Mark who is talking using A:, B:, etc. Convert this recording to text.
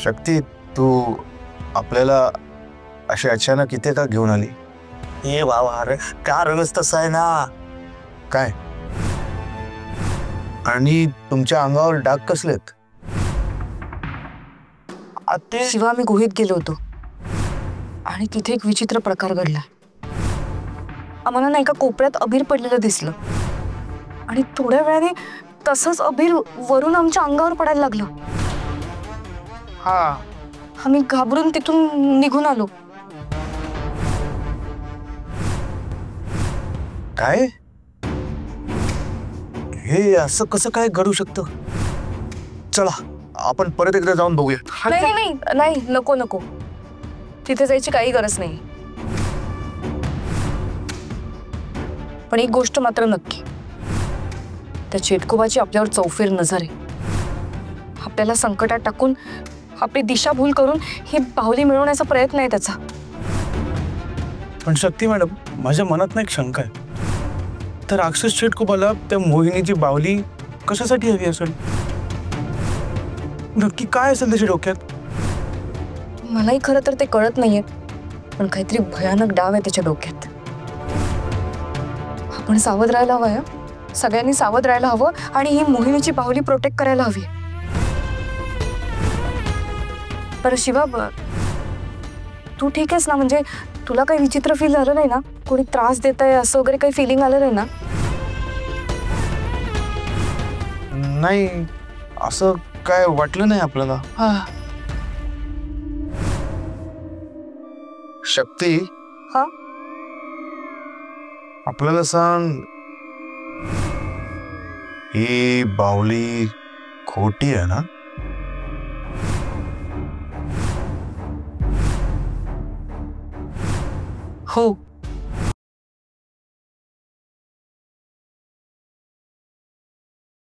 A: शक्ती, तू आपल्याला अशी अचानक इथे का घेऊन आली?
B: ये बाबा, अरे का रंगच तसा आहे ना.
A: काय? आणि तुमच्या अंगावर डाग कसलेत?
B: ते
C: शिवा, मी गुहेत गेलो होतो आणि तिथे एक विचित्र प्रकार घडला. आम्हाला ना एका कोपऱ्यात अबीर पडलेलं दिसलं आणि थोड्या वेळाने तसंच अबीर वरून आमच्या अंगावर पडायला लागलं. आम्ही घाबरून तिथून निघून आलो.
A: काय? हे असं कसं काय घडू शकतं? चला आपण परत एकदा जाऊन बघूया.
C: नाही नाही नाही, नको नको, तिथे जायची काही गरज नाही. पण एक गोष्ट मात्र नक्की, त्या चेटकोबाची आपल्यावर चौफेर नजर आहे. आपल्याला संकटात टाकून आपली दिशाभूल करून ही बाहुली मिळवण्याचा प्रयत्न आहे त्याचा.
D: पण शक्ती मॅडम, माझ्या मनात ना एक शंका आहे. तर राक्षस चेटकोबाला त्या मोहिनीची बाहुली कशासाठी हवी असेल? नक्की काय असेल त्याच्या डोक्यात?
C: मलाही खरं तर ते कळत नाहीये, पण काहीतरी भयानक डाव आहे त्याच्या डोक्यात. आपण सावध राहायला हवं, सगळ्यांनी सावध राहायला हवं आणि ही मोहिनीची बाहुली प्रोटेक्ट करायला हवी. बरं शिवा, तू ठीक आहेस ना? म्हणजे तुला काही विचित्र फील झालं नाही ना? कोणी त्रास देत आहे असं वगैरे काही फिलिंग आलं नाही ना?
A: नाही, असं काय वाटलं नाही आपल्याला. शक्ती,
C: हा,
A: आपल्याला सांग, ही बाहुली खोटी आहे ना?
C: हो.